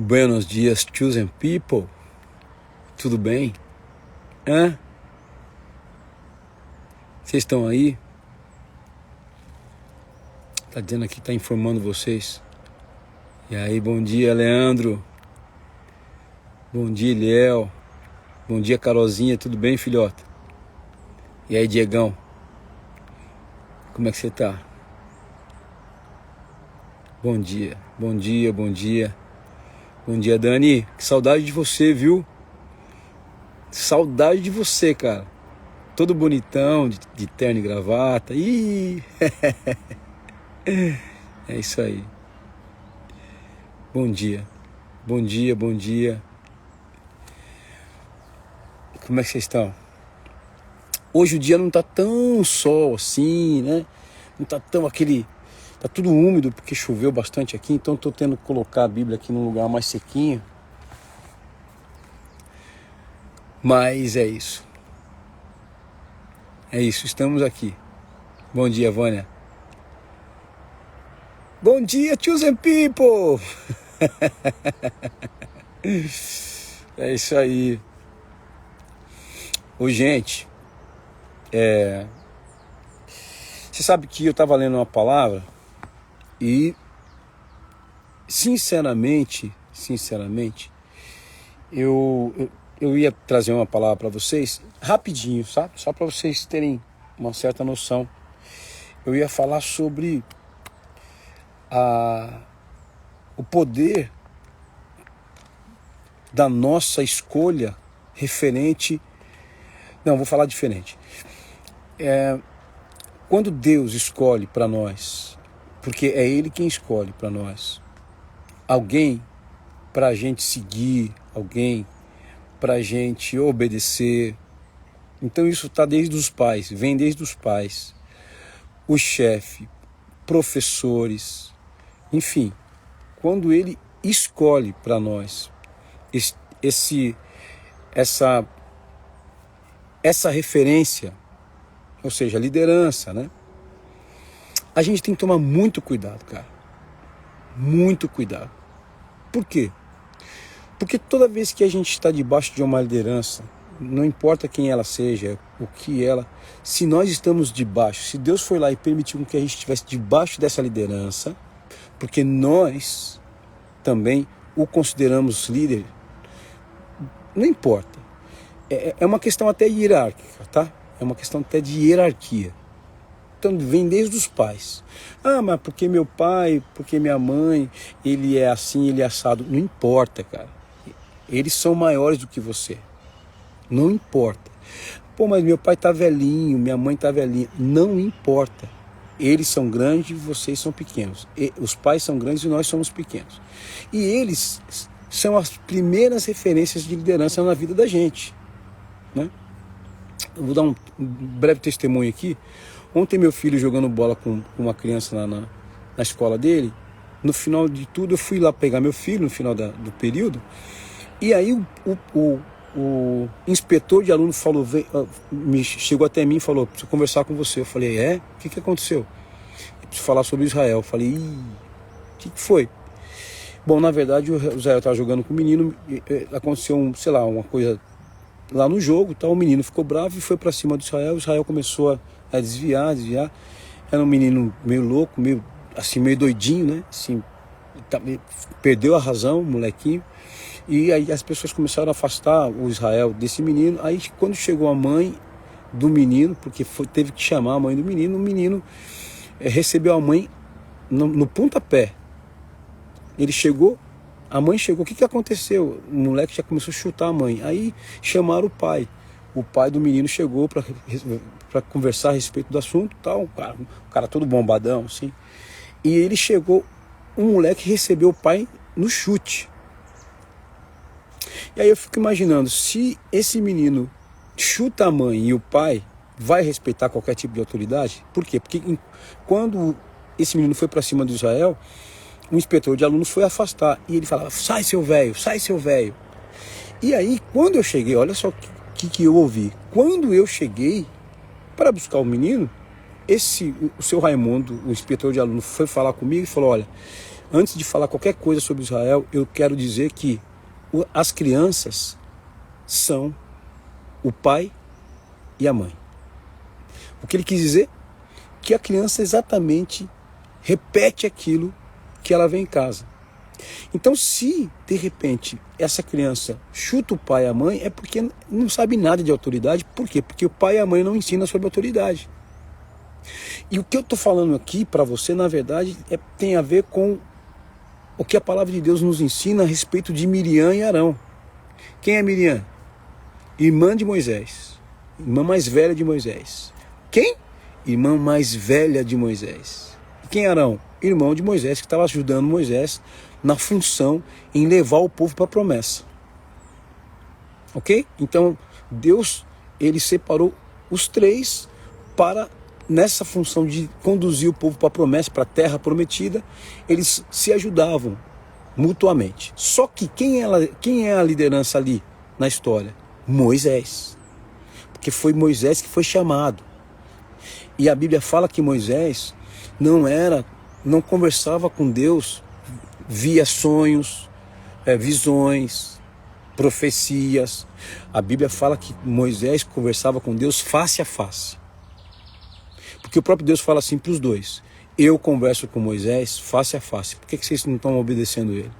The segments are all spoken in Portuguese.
Buenos dias, chosen people. Tudo bem? Hã? Vocês estão aí? Tá dizendo aqui, tá informando vocês. E aí, bom dia, Leandro. Bom dia, Liel. Bom dia, Carolzinha. Tudo bem, filhota? E aí, Diegão? Como é que você tá? Bom dia, bom dia, bom dia. Bom dia, Dani. Que saudade de você, viu? Saudade de você, cara. Todo bonitão, de terno e gravata. Ih! É isso aí. Bom dia. Bom dia, bom dia. Como é que vocês estão? Hoje o dia não tá tão sol assim, né? Não tá tão aquele... Tá tudo úmido porque choveu bastante aqui, então tô tendo que colocar a Bíblia aqui num lugar mais sequinho. Mas é isso. É isso, estamos aqui. Bom dia, Vânia. Bom dia, chosen people! É isso aí. Ô, gente, você sabe que eu estava lendo uma palavra e, sinceramente, eu ia trazer uma palavra para vocês, rapidinho, sabe? Só para vocês terem uma certa noção. Eu ia falar sobre o poder da nossa escolha referente... Não, vou falar diferente. Quando Deus escolhe para nós, porque é Ele quem escolhe para nós, alguém para a gente seguir, alguém para a gente obedecer, então isso está desde os pais, vem desde os pais, o chefe, professores, enfim, quando Ele escolhe para nós essa referência, ou seja, liderança, né? A gente tem que tomar muito cuidado, cara. Muito cuidado. Por quê? Porque toda vez que a gente está debaixo de uma liderança, não importa quem ela seja, o que ela... Se nós estamos debaixo, se Deus foi lá e permitiu que a gente estivesse debaixo dessa liderança, porque nós também o consideramos líder, não importa. É uma questão até hierárquica, tá? É uma questão até de hierarquia. Então vem desde os pais. Ah, mas porque meu pai, porque minha mãe, ele é assim, ele é assado. Não importa, cara. Eles são maiores do que você. Não importa. Pô, mas meu pai tá velhinho, minha mãe tá velhinha. Não importa. Eles são grandes e vocês são pequenos. Os pais são grandes e nós somos pequenos. E eles são as primeiras referências de liderança na vida da gente, né? Eu vou dar um breve testemunho aqui. Ontem meu filho jogando bola com uma criança lá na escola dele. No final de tudo eu fui lá pegar meu filho no final do período. E aí o inspetor de aluno falou, chegou até mim e falou: preciso conversar com você. Eu falei: o que aconteceu? Eu preciso falar sobre Israel. Eu falei: o que foi? Bom, na verdade o Israel estava jogando com o menino, aconteceu uma coisa lá no jogo, tá? O menino ficou bravo e foi para cima do Israel. O Israel começou a desviar. Era um menino meio louco, meio doidinho, né? Assim, perdeu a razão, molequinho. E aí as pessoas começaram a afastar o Israel desse menino. Aí quando chegou a mãe do menino, porque teve que chamar a mãe do menino, o menino recebeu a mãe no pontapé. Ele chegou, a mãe chegou, o que aconteceu? O moleque já começou a chutar a mãe. Aí chamaram o pai. O pai do menino chegou para conversar a respeito do assunto, tal, um cara todo bombadão, assim. E ele chegou, o moleque recebeu o pai no chute. E aí eu fico imaginando, se esse menino chuta a mãe e o pai vai respeitar qualquer tipo de autoridade, por quê? Porque quando esse menino foi para cima do Israel, o inspetor de alunos foi afastar, e ele falava: sai seu velho, sai seu velho. E aí quando eu cheguei, olha só o que eu ouvi. Quando eu cheguei para buscar o menino, o seu Raimundo, o inspetor de aluno, foi falar comigo e falou: olha, Antes de falar qualquer coisa sobre Israel, eu quero dizer que as crianças são o pai e a mãe. O que ele quis dizer? Que a criança exatamente repete aquilo que ela vê em casa. Então, se de repente essa criança chuta o pai e a mãe, é porque não sabe nada de autoridade. Por quê? Porque o pai e a mãe não ensinam sobre autoridade. E o que eu estou falando aqui para você, na verdade, tem a ver com o que a palavra de Deus nos ensina a respeito de Miriam e Arão. Quem é Miriam? Irmã de Moisés. Irmã mais velha de Moisés. Quem? Irmã mais velha de Moisés. E quem é Arão? Irmão de Moisés, que estava ajudando Moisés na função em levar o povo para a promessa. Ok? Então, Deus, ele separou os três para, nessa função de conduzir o povo para a promessa, para a terra prometida, eles se ajudavam mutuamente. Só que quem é a liderança ali na história? Moisés. Porque foi Moisés que foi chamado. E a Bíblia fala que Moisés não conversava com Deus via sonhos, visões, profecias. A Bíblia fala que Moisés conversava com Deus face a face. Porque o próprio Deus fala assim para os dois: eu converso com Moisés face a face. Por que vocês não estão obedecendo ele?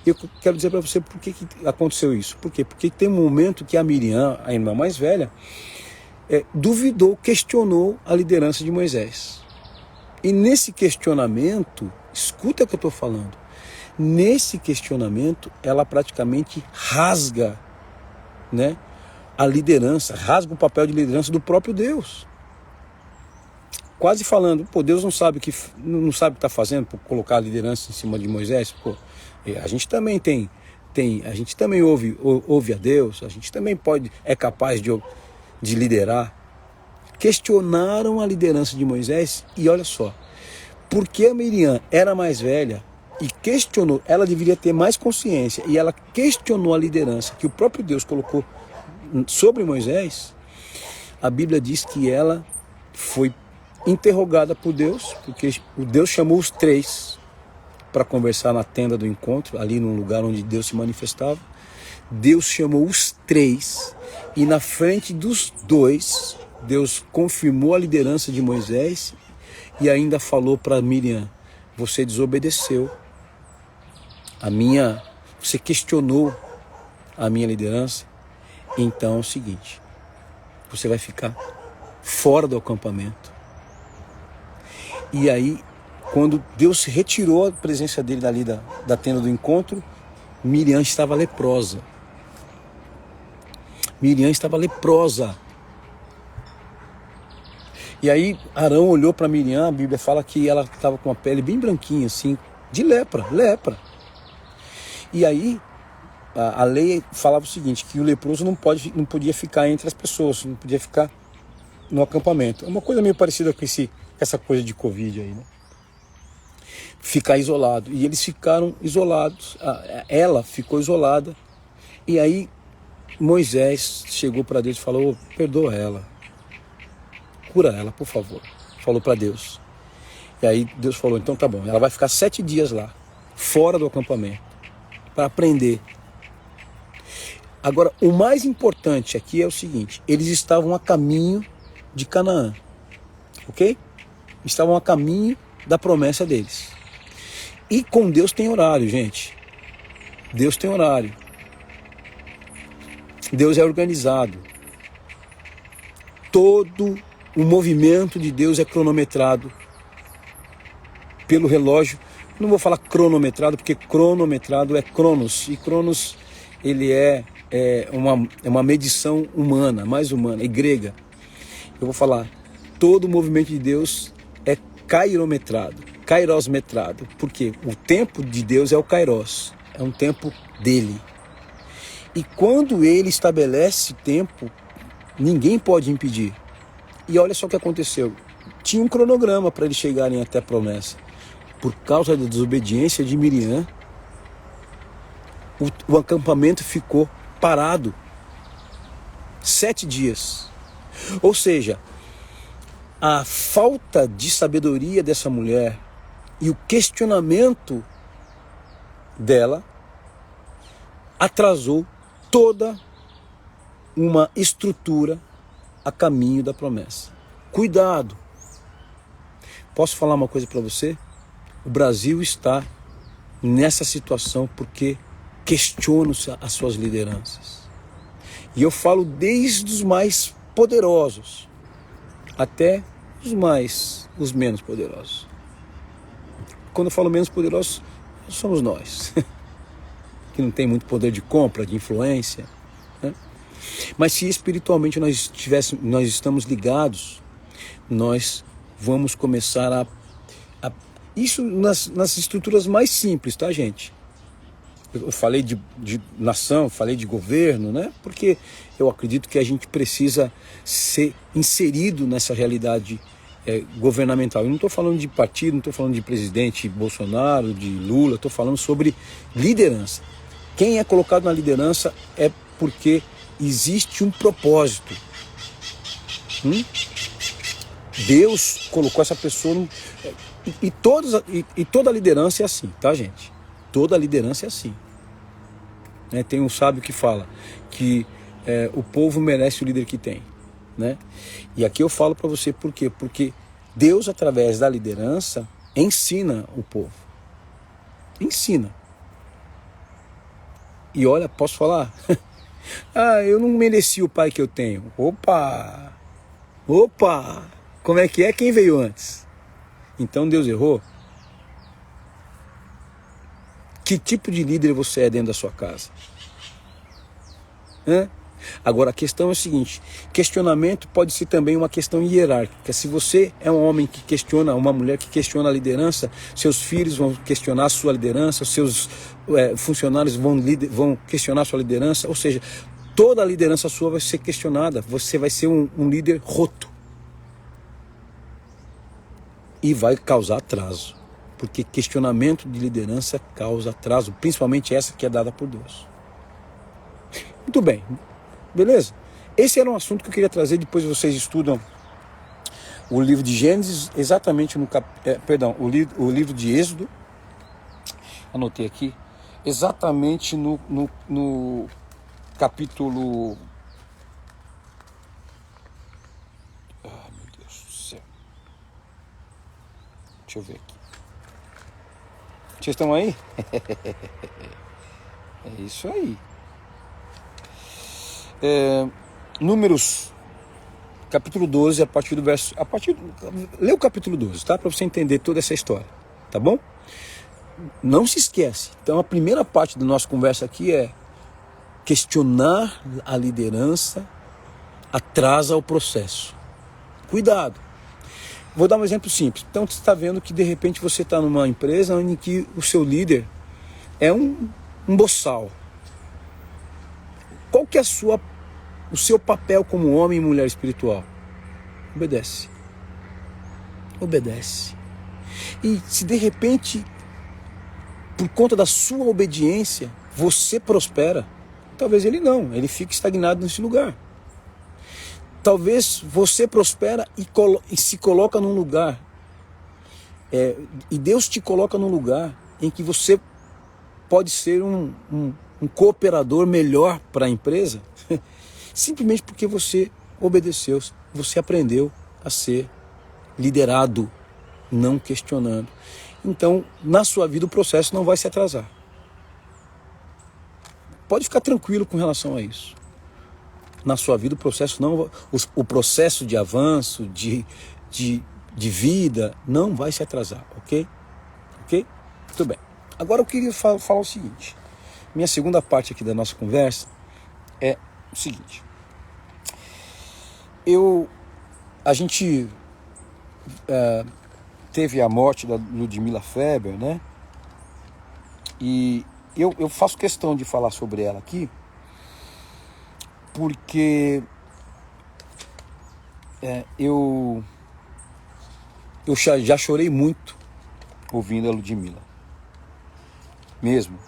E eu quero dizer para você por que aconteceu isso. Por quê? Porque tem um momento que a Miriam, a irmã mais velha, duvidou, questionou a liderança de Moisés. E nesse questionamento, escuta o que eu estou falando, nesse questionamento ela praticamente rasga, né, a liderança, rasga o papel de liderança do próprio Deus. Quase falando, Deus não sabe o que está fazendo por colocar a liderança em cima de Moisés. A gente também a gente também ouve a Deus, a gente também é capaz de liderar. Questionaram a liderança de Moisés e olha só, porque a Miriam era mais velha e questionou, ela deveria ter mais consciência, e ela questionou a liderança que o próprio Deus colocou sobre Moisés. A Bíblia diz que ela foi interrogada por Deus, porque o Deus chamou os três para conversar na tenda do encontro, ali num lugar onde Deus se manifestava. Deus chamou os três e na frente dos dois, Deus confirmou a liderança de Moisés e ainda falou para Miriam: você desobedeceu você questionou a minha liderança, então é o seguinte, você vai ficar fora do acampamento. E aí, quando Deus retirou a presença dele dali da tenda do encontro, Miriam estava leprosa. Miriam estava leprosa. E aí Arão olhou para Miriam, a Bíblia fala que ela estava com a pele bem branquinha, assim, de lepra. E aí a lei falava o seguinte, que o leproso não podia ficar entre as pessoas, não podia ficar no acampamento. É uma coisa meio parecida com essa coisa de Covid aí, né? Ficar isolado. E eles ficaram isolados, ela ficou isolada. E aí Moisés chegou para Deus e falou: perdoa ela, cura ela, por favor. Falou para Deus. E aí Deus falou: então tá bom, ela vai ficar 7 dias lá, fora do acampamento, para aprender. Agora, o mais importante aqui é o seguinte: eles estavam a caminho de Canaã, ok? Estavam a caminho da promessa deles. E com Deus tem horário, gente. Deus tem horário. Deus é organizado. Todo o movimento de Deus é cronometrado pelo relógio. Não vou falar cronometrado, porque cronometrado é cronos. E cronos, ele é uma medição humana, mais humana, e grega. Eu vou falar, todo o movimento de Deus é kairosmetrado. Por quê? O tempo de Deus é o kairos, é um tempo dele. E quando ele estabelece tempo, ninguém pode impedir. E olha só o que aconteceu. Tinha um cronograma para eles chegarem até a promessa. Por causa da desobediência de Miriam, o acampamento ficou parado 7 dias. Ou seja, a falta de sabedoria dessa mulher e o questionamento dela atrasou toda uma estrutura a caminho da promessa. Cuidado! Posso falar uma coisa para você? O Brasil está nessa situação porque questionam as suas lideranças. E eu falo desde os mais poderosos até os menos poderosos. Quando eu falo menos poderosos, somos nós, que não tem muito poder de compra, de influência, né? Mas se espiritualmente nós estamos ligados, nós vamos começar isso nas estruturas mais simples, tá, gente? Eu falei de nação, falei de governo, né? Porque eu acredito que a gente precisa ser inserido nessa realidade governamental. Eu não estou falando de partido, não estou falando de presidente Bolsonaro, de Lula, estou falando sobre liderança. Quem é colocado na liderança é porque existe um propósito. Deus colocou essa pessoa e toda liderança é assim, tá, gente? Toda liderança é assim. Tem um sábio que fala que o povo merece o líder que tem, né? E aqui eu falo para você por quê? Porque Deus, através da liderança, ensina o povo. Ensina. E olha, posso falar? Eu não mereci o pai que eu tenho. Opa! Como é que é? Quem veio antes? Então Deus errou? Que tipo de líder você é dentro da sua casa? Agora a questão é o seguinte: questionamento pode ser também uma questão hierárquica. Se você é um homem que questiona, uma mulher que questiona a liderança, seus filhos vão questionar a sua liderança, seus funcionários vão questionar a sua liderança, ou seja, toda a liderança sua vai ser questionada. Você vai ser um líder roto e vai causar atraso, porque questionamento de liderança causa atraso, principalmente essa que é dada por Deus. Muito bem, beleza? Esse era um assunto que eu queria trazer. Depois vocês estudam o livro de Gênesis, exatamente o livro de Êxodo. Anotei aqui, exatamente no capítulo... meu Deus do céu. Deixa eu ver aqui. Vocês estão aí? É isso aí. Números, capítulo 12, lê o capítulo 12, tá? Para você entender toda essa história, tá bom? Não se esquece. Então a primeira parte da nossa conversa aqui é questionar a liderança atrasa o processo. Cuidado. Vou dar um exemplo simples. Então você está vendo que de repente você está numa empresa em que o seu líder é um boçal. Qual que é o seu papel como homem e mulher espiritual? Obedece. Obedece. E se de repente, por conta da sua obediência, você prospera, talvez ele não, ele fique estagnado nesse lugar. Talvez você prospera e se coloca num lugar, e Deus te coloca num lugar em que você pode ser um cooperador melhor para a empresa, simplesmente porque você obedeceu, você aprendeu a ser liderado, não questionando. Então, na sua vida o processo não vai se atrasar. Pode ficar tranquilo com relação a isso. Na sua vida o processo o processo de avanço, de vida, não vai se atrasar, ok? Ok? Muito bem. Agora eu queria falar o seguinte. Minha segunda parte aqui da nossa conversa é o seguinte. A gente teve a morte da Ludmila Feber, né? E eu faço questão de falar sobre ela aqui, porque eu já chorei muito ouvindo a Ludmila. Mesmo.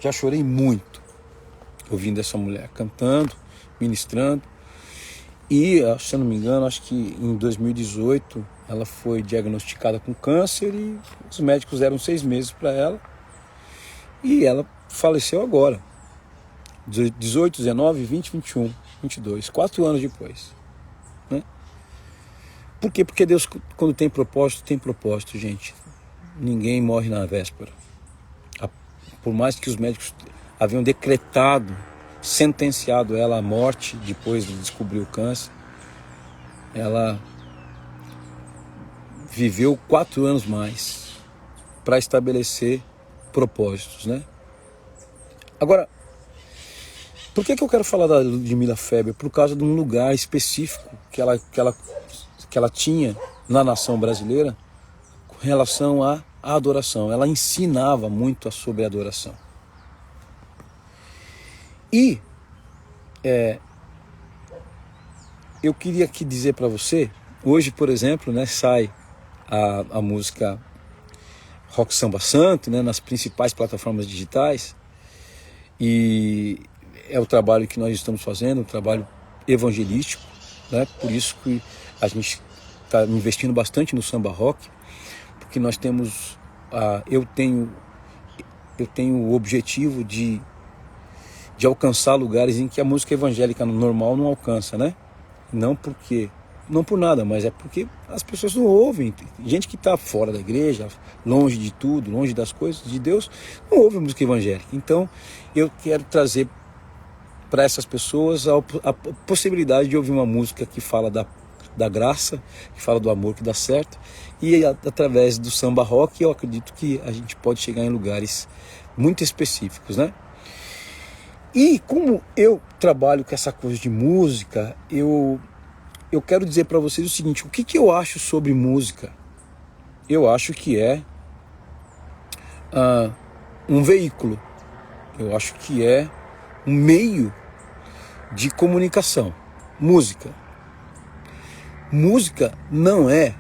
Já chorei muito ouvindo essa mulher cantando, ministrando. E, se eu não me engano, acho que em 2018 Ela foi diagnosticada com câncer e os médicos deram 6 meses para ela. E ela faleceu agora. 18, 19, 20, 21, 22, 4 anos depois. Né? Por quê? Porque Deus, quando tem propósito, gente. Ninguém morre na véspera. Por mais que os médicos haviam decretado, sentenciado ela à morte depois de descobrir o câncer, ela viveu 4 anos mais para estabelecer propósitos, né? Agora, por que eu quero falar da Ludmilla Feber? Por causa de um lugar específico que ela tinha na nação brasileira com relação à adoração. Ela ensinava muito sobre adoração. E eu queria aqui dizer para você, hoje, por exemplo, né, sai a música Rock Samba Santo, né, nas principais plataformas digitais, e é o trabalho que nós estamos fazendo, um trabalho evangelístico, né, por isso que a gente está investindo bastante no samba rock, porque nós temos, eu tenho o objetivo de alcançar lugares em que a música evangélica normal não alcança, né? Não por nada, mas é porque as pessoas não ouvem. Gente que está fora da igreja, longe de tudo, longe das coisas de Deus, não ouve a música evangélica. Então, eu quero trazer para essas pessoas a possibilidade de ouvir uma música que fala da graça, que fala do amor que dá certo, e através do samba rock eu acredito que a gente pode chegar em lugares muito específicos, né? E como eu trabalho com essa coisa de música, eu quero dizer para vocês o seguinte: o que eu acho sobre música? Eu acho que é um veículo, eu acho que é um meio de comunicação. Música não é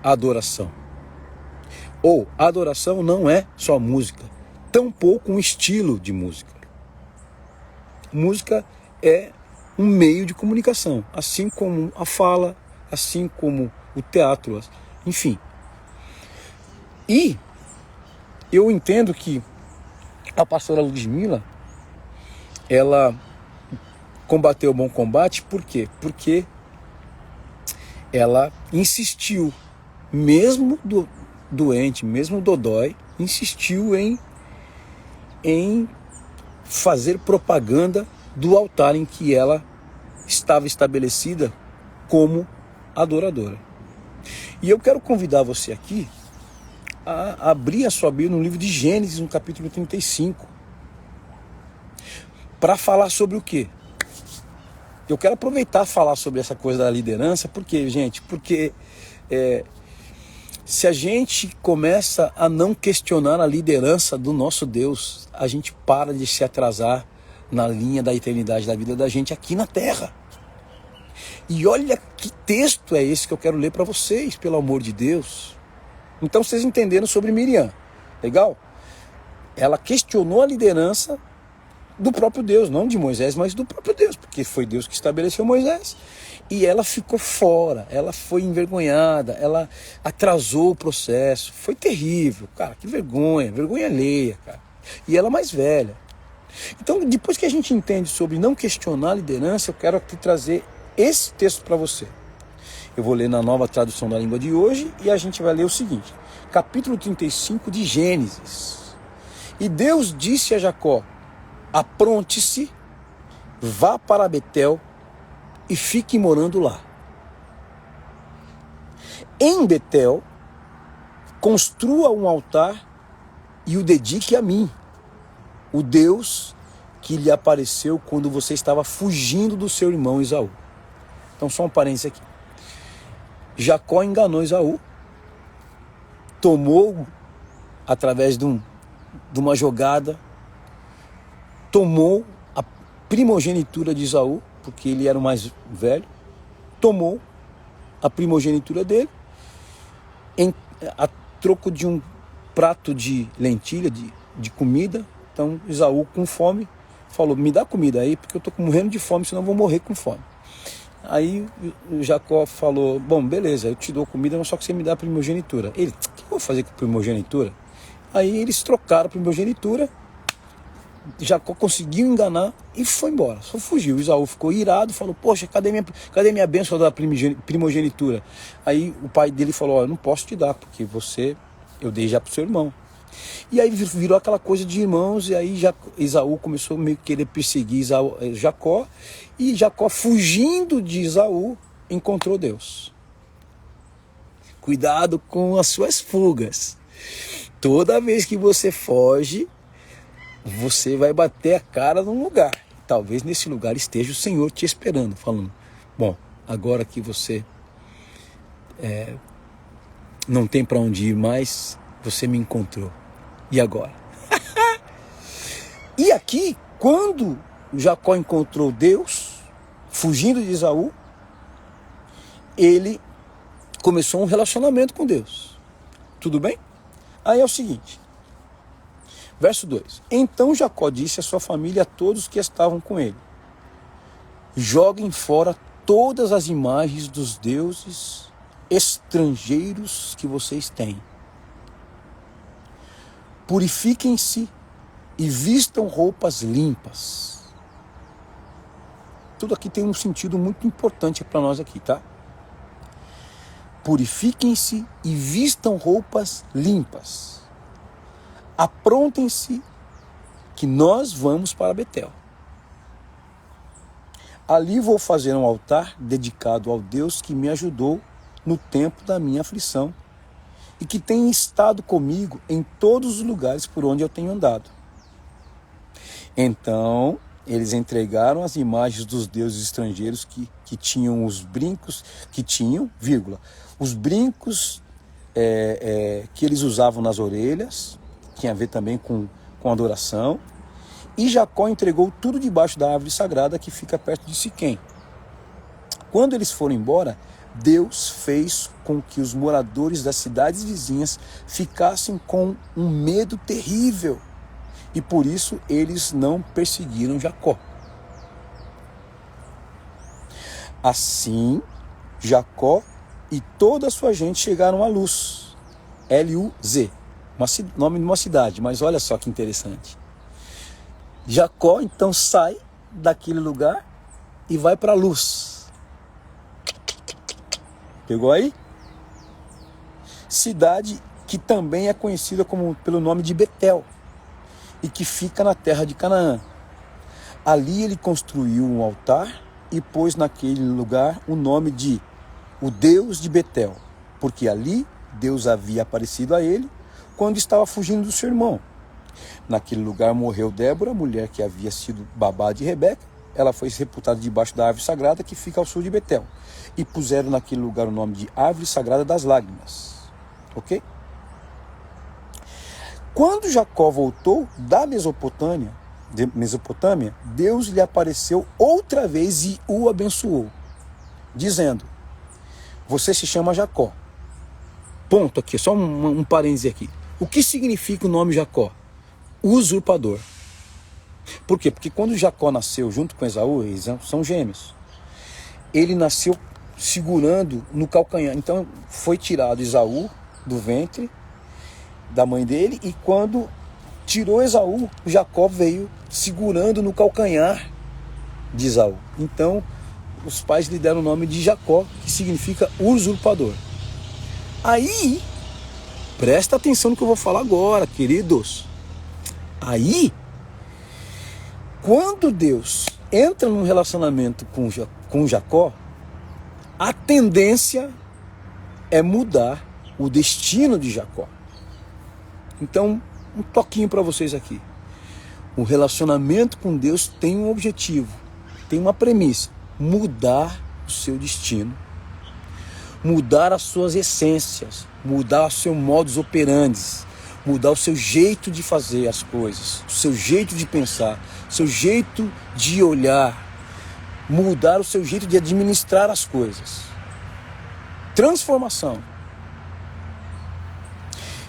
adoração, ou adoração não é só música, tampouco um estilo de música. Música é um meio de comunicação, assim como a fala, assim como o teatro, enfim. E eu entendo que a pastora Ludmilla, ela combateu o bom combate, por quê? Porque ela insistiu, mesmo doente, mesmo dodói, insistiu em fazer propaganda do altar em que ela estava estabelecida como adoradora. E eu quero convidar você aqui a abrir a sua Bíblia no livro de Gênesis, no capítulo 35, para falar sobre o quê? Eu quero aproveitar e falar sobre essa coisa da liderança, porque se a gente começa a não questionar a liderança do nosso Deus, a gente para de se atrasar na linha da eternidade da vida da gente aqui na terra. E olha que texto é esse que eu quero ler para vocês, pelo amor de Deus. Então vocês entenderam sobre Miriam, legal? Ela questionou a liderança do próprio Deus, não de Moisés, mas do próprio Deus, porque foi Deus que estabeleceu Moisés. E ela ficou fora, ela foi envergonhada, ela atrasou o processo, foi terrível, cara, que vergonha alheia, cara. E ela mais velha. Então, depois que a gente entende sobre não questionar a liderança, eu quero aqui trazer esse texto para você. Eu vou ler na Nova Tradução da Língua de hoje e a gente vai ler o seguinte, capítulo 35 de Gênesis. E Deus disse a Jacó: apronte-se, vá para Betel e fique morando lá. Em Betel, construa um altar e o dedique a mim, o Deus que lhe apareceu quando você estava fugindo do seu irmão Esaú. Então, só um parênteses aqui. Jacó enganou Esaú, tomou, através de uma jogada, tomou a primogenitura de Esaú, porque ele era o mais velho, tomou a primogenitura dele, a troco de um prato de lentilha, de comida. Então Esaú, com fome, falou: me dá comida aí, porque eu estou morrendo de fome, senão eu vou morrer com fome. Aí o Jacó falou, bom, beleza, eu te dou comida, mas só que você me dá a primogenitura. Ele, o que eu vou fazer com a primogenitura? Aí eles trocaram a primogenitura, Jacó conseguiu enganar e foi embora, só fugiu. Esaú ficou irado, falou, poxa, cadê minha bênção da primogenitura? Aí o pai dele falou, eu não posso te dar, porque eu dei já pro seu irmão. E aí virou aquela coisa de irmãos, e aí Esaú começou meio que querer perseguir Jacó, e Jacó, fugindo de Esaú, encontrou Deus. Cuidado com as suas fugas. Toda vez que você foge, você vai bater a cara num lugar. Talvez nesse lugar esteja o Senhor te esperando, falando, bom, agora que você não tem para onde ir mais, você me encontrou. E agora? E aqui, quando Jacó encontrou Deus, fugindo de Esaú, ele começou um relacionamento com Deus. Tudo bem? Aí é o seguinte, verso 2. Então Jacó disse à sua família, a todos que estavam com ele, joguem fora todas as imagens dos deuses estrangeiros que vocês têm. Purifiquem-se e vistam roupas limpas. Tudo aqui tem um sentido muito importante para nós aqui, tá? Purifiquem-se e vistam roupas limpas. Aprontem-se que nós vamos para Betel. Ali vou fazer um altar dedicado ao Deus que me ajudou no tempo da minha aflição e que tem estado comigo em todos os lugares por onde eu tenho andado. Então, eles entregaram as imagens dos deuses estrangeiros que tinham os brincos, os brincos que eles usavam nas orelhas, tinha a ver também com adoração, e Jacó entregou tudo debaixo da árvore sagrada que fica perto de Siquém. Quando eles foram embora, Deus fez com que os moradores das cidades vizinhas ficassem com um medo terrível, e por isso eles não perseguiram Jacó. Assim, Jacó e toda a sua gente chegaram a Luz, L-U-Z, nome de uma cidade, mas olha só que interessante. Jacó então sai daquele lugar e vai para Luz. Pegou aí? Cidade que também é conhecida pelo nome de Betel e que fica na terra de Canaã. Ali ele construiu um altar e pôs naquele lugar o nome de o Deus de Betel, porque ali Deus havia aparecido a ele quando estava fugindo do seu irmão. Naquele lugar morreu Débora, mulher que havia sido babá de Rebeca. Ela foi sepultada debaixo da árvore sagrada que fica ao sul de Betel. E puseram naquele lugar o nome de Árvore Sagrada das Lágrimas. Ok? Quando Jacó voltou da Mesopotâmia, Deus lhe apareceu outra vez e o abençoou, dizendo, você se chama Jacó. Ponto aqui, só um parêntese aqui. O que significa o nome Jacó? Usurpador. Por quê? Porque quando Jacó nasceu junto com Esaú, eles são gêmeos, ele nasceu segurando no calcanhar. Então foi tirado Esaú do ventre da mãe dele, e quando tirou Esaú, Jacó veio segurando no calcanhar de Esaú. Então os pais lhe deram o nome de Jacó, que significa usurpador. Aí, presta atenção no que eu vou falar agora, queridos. Aí, quando Deus entra num relacionamento com Jacó, a tendência é mudar o destino de Jacó. Então, um toquinho para vocês aqui. O relacionamento com Deus tem um objetivo, tem uma premissa: mudar o seu destino, mudar as suas essências, mudar o seu modus operandi, mudar o seu jeito de fazer as coisas, o seu jeito de pensar, o seu jeito de olhar, mudar o seu jeito de administrar as coisas. Transformação.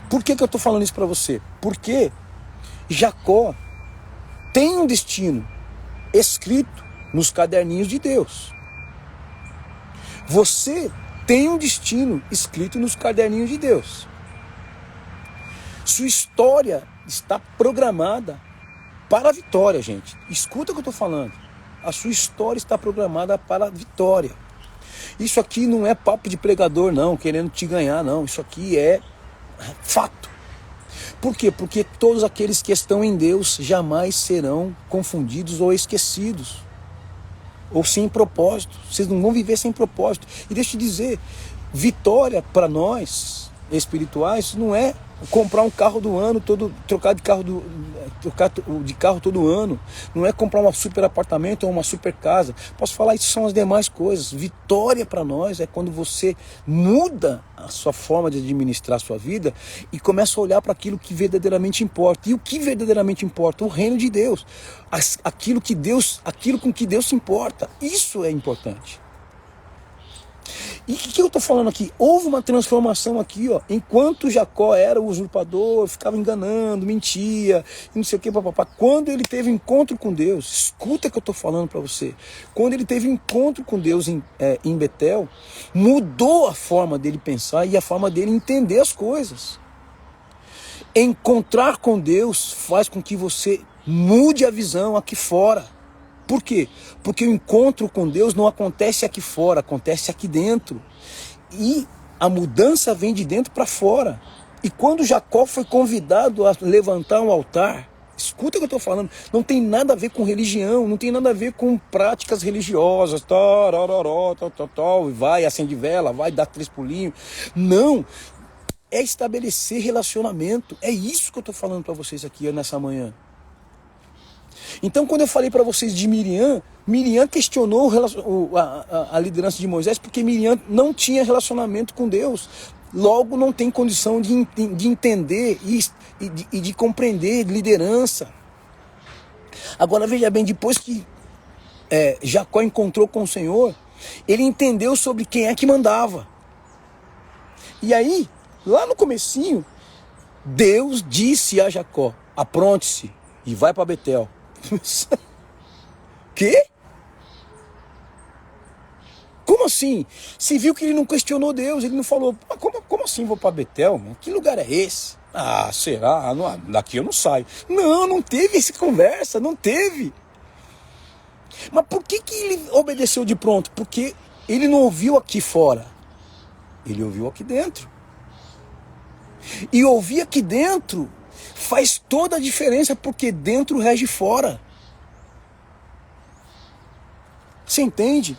Por que eu estou falando isso para você? Porque Jacó tem um destino escrito nos caderninhos de Deus. Você tem um destino escrito nos caderninhos de Deus. Sua história está programada para a vitória, gente. Escuta o que eu estou falando. A sua história está programada para a vitória. Isso aqui não é papo de pregador, não, querendo te ganhar, não. Isso aqui é fato. Por quê? Porque todos aqueles que estão em Deus jamais serão confundidos ou esquecidos. Ou sem propósito. Vocês não vão viver sem propósito. E deixa eu te dizer, vitória para nós espirituais não é comprar um carro do ano, trocar de carro todo ano, não é comprar um super apartamento ou uma super casa. Posso falar, isso são as demais coisas. Vitória para nós é quando você muda a sua forma de administrar a sua vida e começa a olhar para aquilo que verdadeiramente importa. E o que verdadeiramente importa? O reino de Deus. Aquilo com que Deus se importa. Isso é importante. E o que eu estou falando aqui? Houve uma transformação aqui, ó. Enquanto Jacó era o usurpador, ficava enganando, mentia, não sei o que, papapá. Quando ele teve encontro com Deus, escuta o que eu estou falando para você. Quando ele teve encontro com Deus em Betel, mudou a forma dele pensar e a forma dele entender as coisas. Encontrar com Deus faz com que você mude a visão aqui fora. Por quê? Porque o encontro com Deus não acontece aqui fora, acontece aqui dentro. E a mudança vem de dentro para fora. E quando Jacó foi convidado a levantar um altar, escuta o que eu estou falando, não tem nada a ver com religião, não tem nada a ver com práticas religiosas, vai, acende vela, vai, dá 3 pulinhos. Não, é estabelecer relacionamento. É isso que eu estou falando para vocês aqui nessa manhã. Então, quando eu falei para vocês de Miriam questionou a liderança de Moisés porque Miriam não tinha relacionamento com Deus. Logo, não tem condição de entender e de compreender liderança. Agora, veja bem, depois que Jacó encontrou com o Senhor, ele entendeu sobre quem é que mandava. E aí, lá no comecinho, Deus disse a Jacó, apronte-se e vai para Betel. Quê? Como assim? Você viu que ele não questionou Deus, ele não falou, como assim vou para Betel? Mano? Que lugar é esse? Ah, será? Não, daqui eu não saio. Não teve essa conversa, não teve. Mas por que ele obedeceu de pronto? Porque ele não ouviu aqui fora, ele ouviu aqui dentro. E ouvir aqui dentro faz toda a diferença, porque dentro rege fora. Você entende?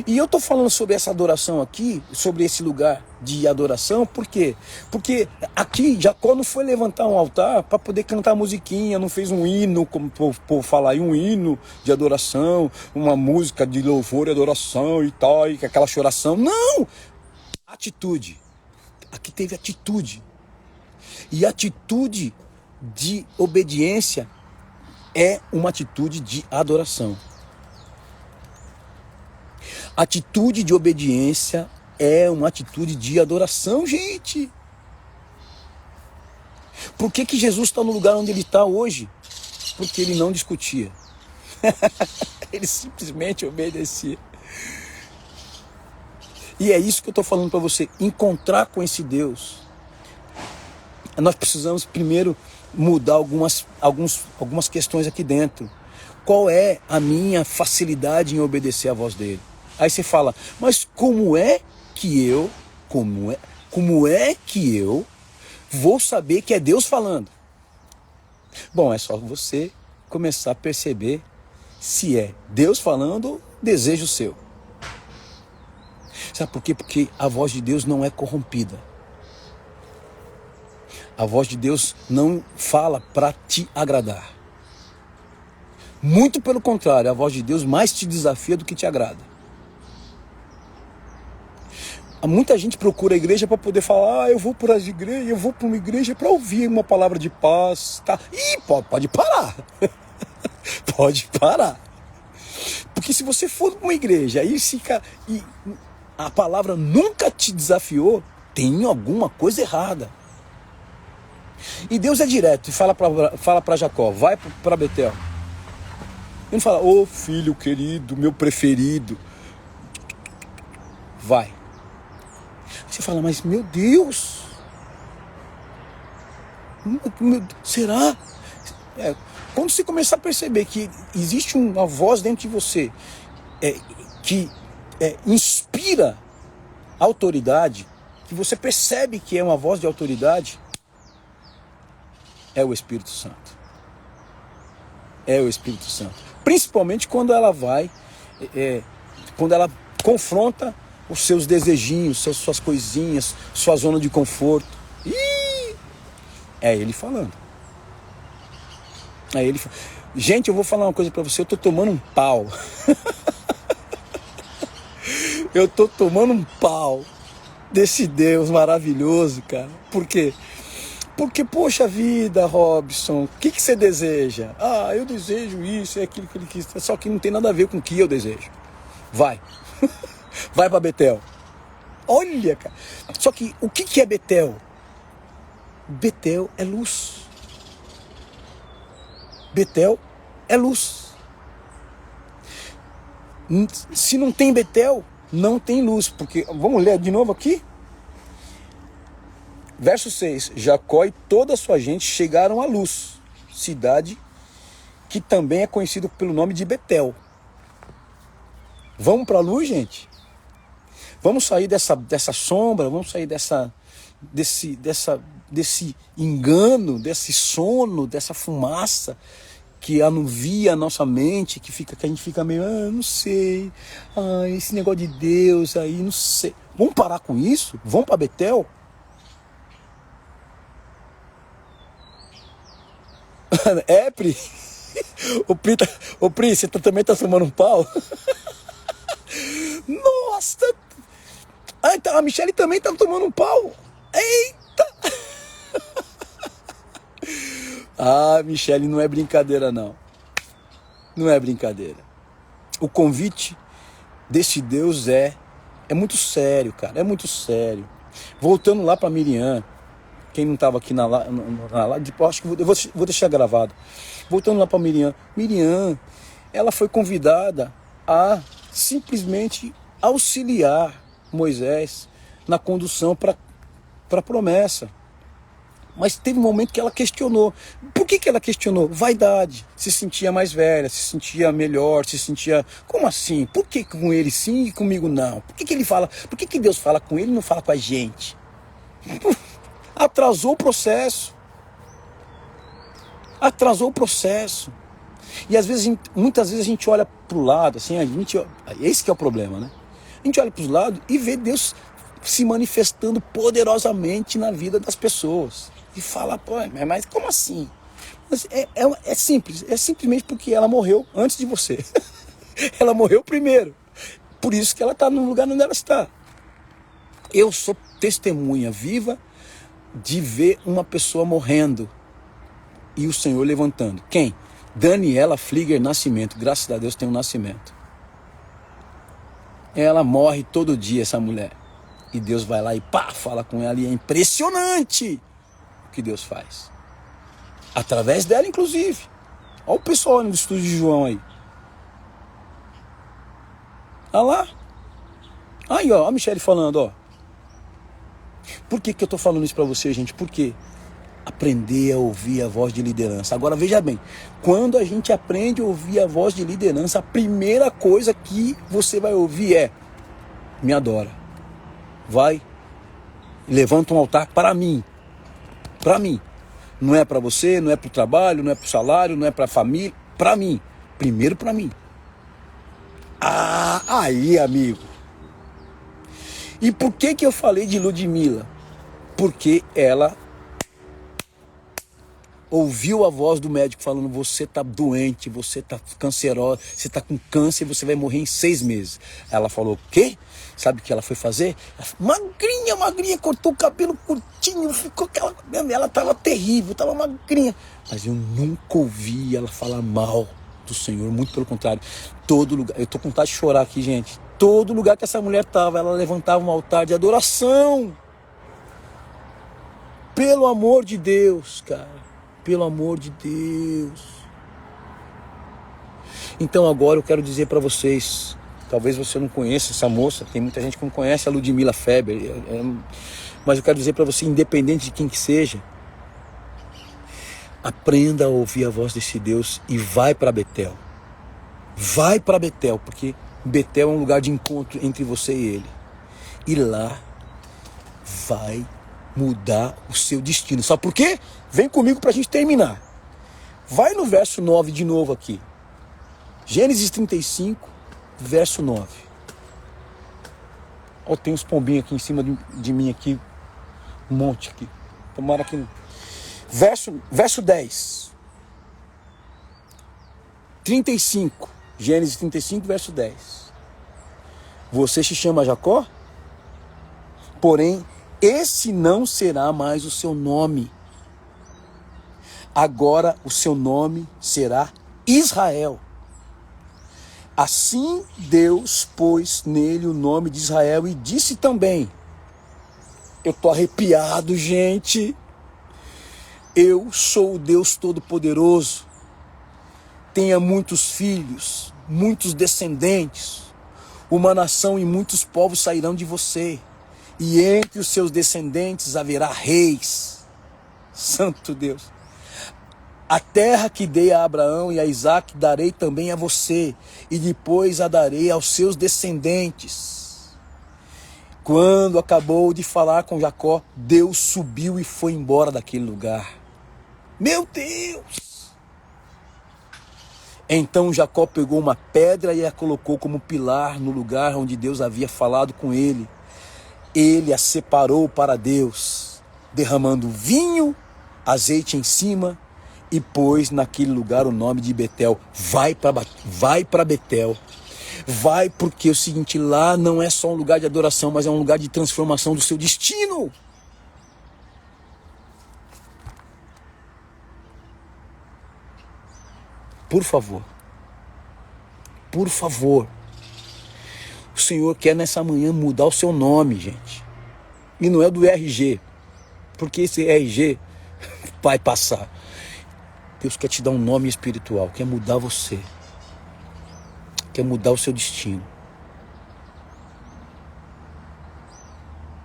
E eu estou falando sobre essa adoração aqui, sobre esse lugar de adoração, por quê? Porque aqui Jacó não foi levantar um altar para poder cantar musiquinha, não fez um hino, como por falar aí, um hino de adoração, uma música de louvor e adoração e tal, e aquela choração. Não! Atitude. Aqui teve atitude. E atitude de obediência é uma atitude de adoração. Atitude de obediência é uma atitude de adoração, gente. Por que Jesus está no lugar onde ele está hoje? Porque ele não discutia. Ele simplesmente obedecia. E é isso que eu estou falando para você. Encontrar com esse Deus. Nós precisamos primeiro mudar algumas questões aqui dentro. Qual é a minha facilidade em obedecer à voz dele? Aí você fala, mas como é que eu vou saber que é Deus falando? Bom, é só você começar a perceber se é Deus falando ou desejo seu. Sabe por quê? Porque a voz de Deus não é corrompida. A voz de Deus não fala para te agradar. Muito pelo contrário, a voz de Deus mais te desafia do que te agrada. Muita gente procura a igreja para poder falar, eu vou para uma igreja para ouvir uma palavra de paz. Tá? Ih, pode parar. Pode parar. Porque se você for para uma igreja e a palavra nunca te desafiou, tem alguma coisa errada. E Deus é direto e fala para Jacó, vai para Betel. Ele não fala, ô filho querido, meu preferido. vai. Você fala, mas meu Deus, será? Quando você começar a perceber que existe uma voz dentro de você que inspira autoridade, que você percebe que é uma voz de autoridade, é o Espírito Santo. É o Espírito Santo. Principalmente quando ela vai, quando ela confronta os seus desejinhos, suas coisinhas, sua zona de conforto. É ele falando. É ele. Gente, eu vou falar uma coisa pra você, eu tô tomando um pau. Eu tô tomando um pau desse Deus maravilhoso, cara. Por quê? Porque, poxa vida, Robson, o que você deseja? Ah, eu desejo isso, é aquilo que ele quis. Só que não tem nada a ver com o que eu desejo. Vai. Vai pra Betel. Olha, cara. Só que o que é Betel? Betel é luz. Betel é luz. Se não tem Betel, não tem luz. Porque, vamos ler de novo aqui? Verso 6. Jacó e toda a sua gente chegaram à luz, cidade que também é conhecida pelo nome de Betel. Vamos para a luz, gente? Vamos sair dessa sombra, vamos sair desse engano, desse sono, dessa fumaça que anuvia a nossa mente, que a gente fica meio, não sei, esse negócio de Deus aí, não sei. Vamos parar com isso? Vamos para Betel? Pri? O Pri, você também tá tomando um pau? Nossa! Então a Michele também tá tomando um pau. Eita! Michele, não é brincadeira, não. Não é brincadeira. O convite desse Deus é muito sério, cara. É muito sério. Voltando lá pra Miriam. Quem não estava aqui na live, acho que eu vou deixar gravado. Voltando lá para Miriam. Miriam, ela foi convidada a simplesmente auxiliar Moisés na condução para a promessa. Mas teve um momento que ela questionou. Por que ela questionou? Vaidade. Se sentia mais velha, se sentia melhor, se sentia... Como assim? Por que com ele sim e comigo não? Por que ele fala? Por que Deus fala com ele e não fala com a gente? Atrasou o processo. Atrasou o processo. E às vezes, muitas vezes a gente olha para o lado, assim, esse que é o problema, né? A gente olha para os lados e vê Deus se manifestando poderosamente na vida das pessoas. E fala, pô, mas como assim? Mas é simples, é simplesmente porque ela morreu antes de você. Ela morreu primeiro. Por isso que ela está no lugar onde ela está. Eu sou testemunha viva de ver uma pessoa morrendo e o Senhor levantando. Quem? Daniela Flieger Nascimento. Graças a Deus tem um nascimento. Ela morre todo dia, essa mulher. E Deus vai lá e fala com ela. E é impressionante o que Deus faz. Através dela, inclusive. Olha o pessoal no estúdio de João aí. Olha lá. Aí, ó, a Michele falando, ó. Por que eu tô falando isso pra você, gente? Porque aprender a ouvir a voz de liderança. Agora, veja bem. Quando a gente aprende a ouvir a voz de liderança, a primeira coisa que você vai ouvir é: me adora. Vai, levanta um altar para mim. Para mim. Não é para você, não é para o trabalho, não é para o salário, não é para a família. Para mim. Primeiro para mim. Aí, amigo. E por que eu falei de Ludmilla? Porque ela ouviu a voz do médico falando: você tá doente, você tá cancerosa, você tá com câncer, você vai morrer em 6 meses. Ela falou: o quê? Sabe o que ela foi fazer? Magrinha, cortou o cabelo curtinho, ficou aquela... Ela tava terrível, tava magrinha. Mas eu nunca ouvi ela falar mal do Senhor, muito pelo contrário. Todo lugar, eu tô com vontade de chorar aqui, gente. Todo lugar que essa mulher tava, ela levantava um altar de adoração. Pelo amor de Deus, cara. Pelo amor de Deus. Então agora eu quero dizer para vocês, Talvez você não conheça essa moça, tem muita gente que não conhece a Ludmila Feber, mas eu quero dizer para você, independente de quem que seja, aprenda a ouvir a voz desse Deus e vai para Betel. Vai para Betel, porque Betel é um lugar de encontro entre você e ele. E lá vai mudar o seu destino. Sabe por quê? Vem comigo para a gente terminar. Vai no verso 9 de novo aqui. Gênesis 35, verso 9. Ó, tem uns pombinhos aqui em cima de mim aqui. Um monte aqui. Tomara que... Verso 10. 35. Gênesis 35, verso 10. Você se chama Jacó? Porém, esse não será mais o seu nome. Agora o seu nome será Israel. Assim Deus pôs nele o nome de Israel e disse também, eu tô arrepiado, gente, eu sou o Deus Todo-Poderoso, tenha muitos filhos, muitos descendentes, uma nação e muitos povos sairão de você, e entre os seus descendentes haverá reis. Santo Deus. A terra que dei a Abraão e a Isaque darei também a você, e depois a darei aos seus descendentes. Quando acabou de falar com Jacó, Deus subiu e foi embora daquele lugar. Meu Deus! Então Jacó pegou uma pedra e a colocou como pilar no lugar onde Deus havia falado com ele. Ele a separou para Deus, derramando vinho, azeite em cima, e pôs naquele lugar o nome de Betel. Vai para Betel. Vai, porque é o seguinte, lá não é só um lugar de adoração, mas é um lugar de transformação do seu destino. Por favor. Por favor. O Senhor quer nessa manhã mudar o seu nome, gente. E não é do RG. Porque esse RG vai passar. Deus quer te dar um nome espiritual, quer mudar você, quer mudar o seu destino.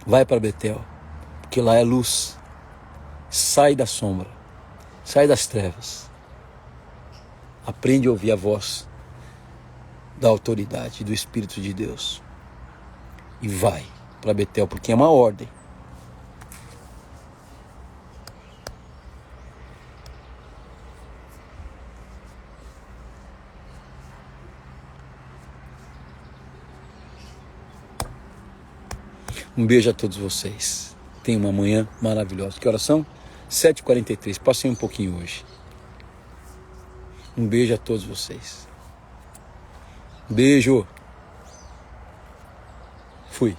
Vai para Betel, porque lá é luz. Sai da sombra, sai das trevas. Aprende a ouvir a voz da autoridade, do Espírito de Deus. E vai para Betel, porque é uma ordem. Um beijo a todos vocês. Tenham uma manhã maravilhosa. Que horas são? 7h43. Passei um pouquinho hoje. Um beijo a todos vocês. Beijo. Fui.